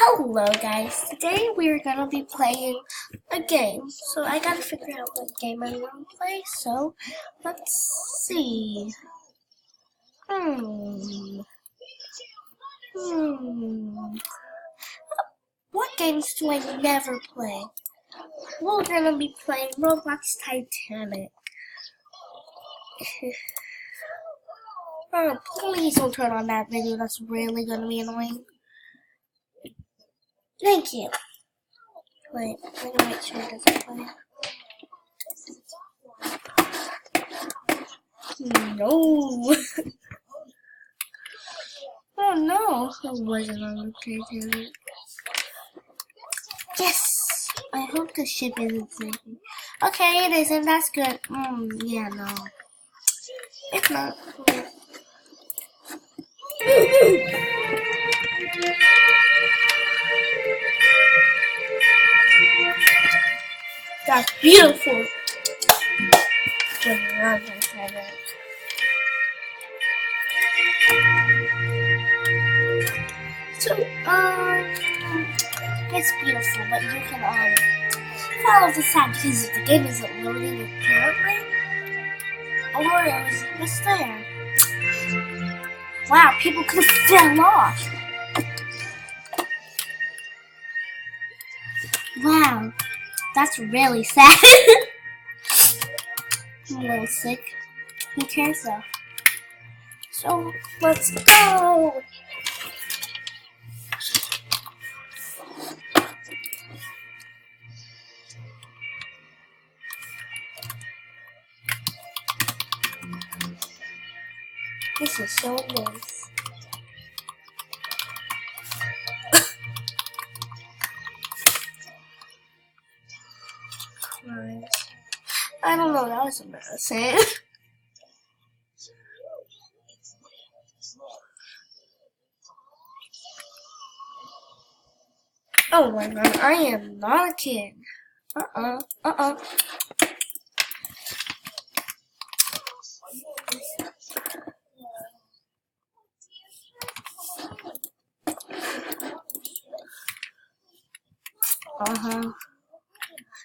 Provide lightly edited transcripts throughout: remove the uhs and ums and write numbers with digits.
Hello guys, today we're gonna be playing a game. So I gotta figure out what game I wanna play, so let's see. What games do I never play? We're gonna be playing Roblox Titanic. Oh, please don't turn on that video, that's really gonna be annoying. Thank you. Wait, I'm gonna make sure it doesn't play. No. Oh no, it wasn't on the Titanic. Yes! I hope the ship isn't sinking. Okay, it isn't, that's good. Yeah, no. It's not. That's beautiful. So, it's beautiful, but you can, follow the sound because the game isn't loading apparently. Or it was just there. Wow, people could have fell off. Wow, that's really sad. I'm a little sick. Who cares though? So, let's go! This is so nice. I don't know, that was embarrassing. Oh my god, I am not a kid. Uh-uh.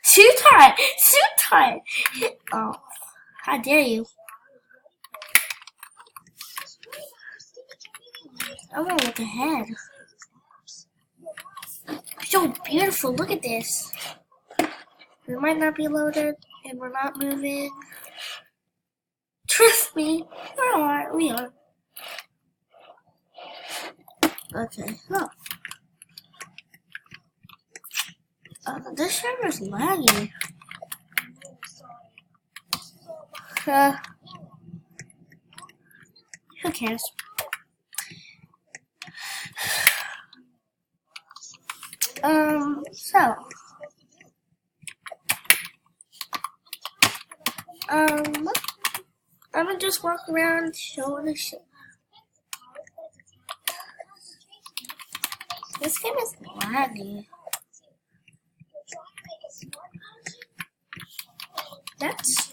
Sweetheart! Oh, how dare you? I want to look ahead. So beautiful, look at this. We might not be loaded, and we're not moving. Trust me, we are. Okay, this server's laggy. Who cares? I'm gonna just walk around, show the shit. This game is laggy. That's...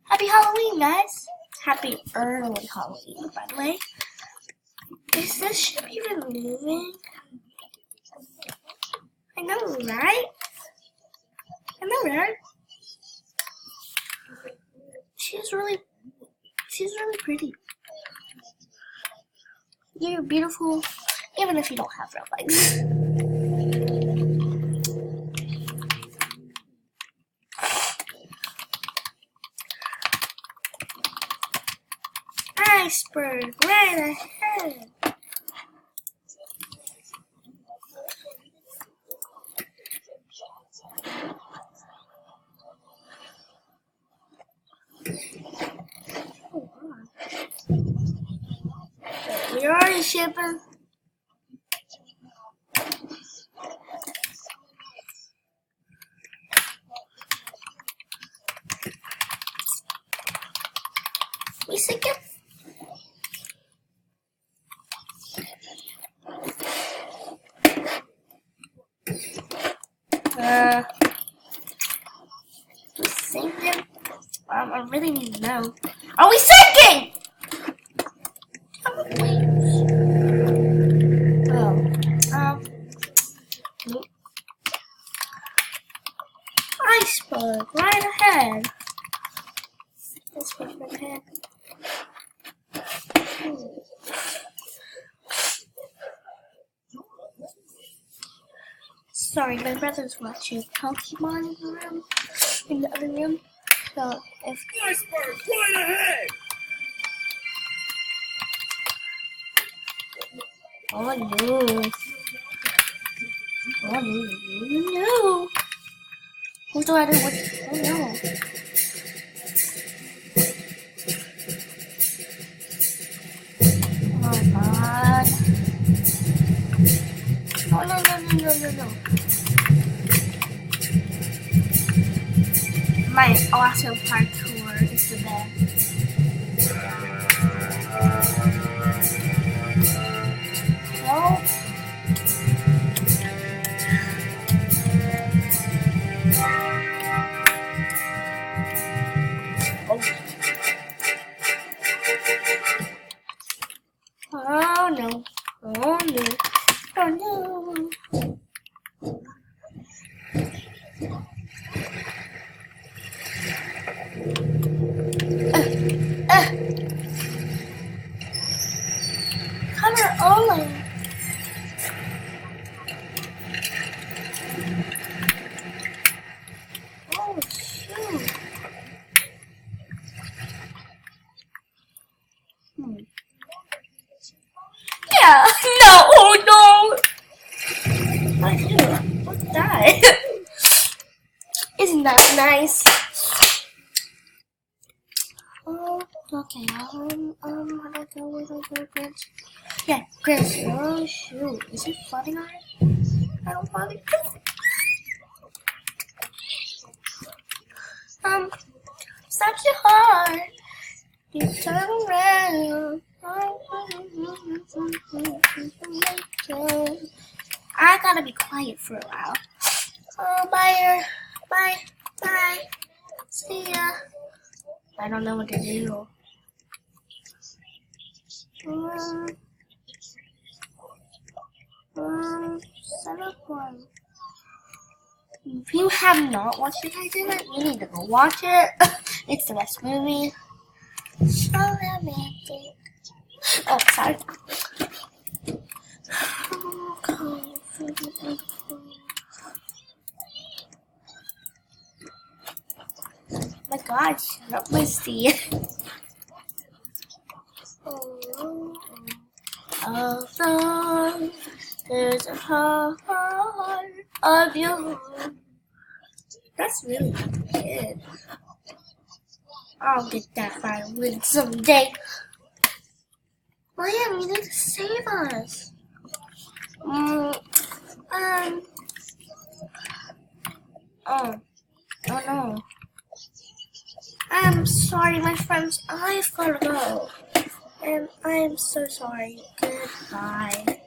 Happy Halloween, guys! Happy early Halloween, by the way. Is this ship even moving? I know, right? She's really pretty. You're beautiful, even if you don't have real legs. Iceberg right ahead. We're already shipping. We sink it. We sink it. I really need to know. Are we sinking? Iceberg right ahead. Let's put my head. Sorry, my brother's watching Pokemon in the room, in the other room. So if iceberg right ahead. oh no, oh no. What do I do? Oh no. Oh god. Oh no. My awesome parkour is the best. Help. Oh no. Oh no. Oh no. Cover only. Oh shoot. Yeah. No. Oh no. What's that? Isn't that nice? Oh, okay. How do I go? Where do I go, Grinch? Yeah, Grinch. Oh shoot. Is he flooding already? I don't flooding. Such a heart. You turn around. I gotta be quiet for a while. Oh, bye. Bye. See ya. I don't know what to do. Set up one. If you have not watched the Titanic, you need to go watch it. It's the best movie. So romantic. Oh, sorry. My God, shut up, Misty. Although there's a heart of your own. That's really good. I'll get that violin someday. Liam, you need to save us. Oh no. I'm sorry, my friends. I've gotta go. And I am so sorry. Goodbye.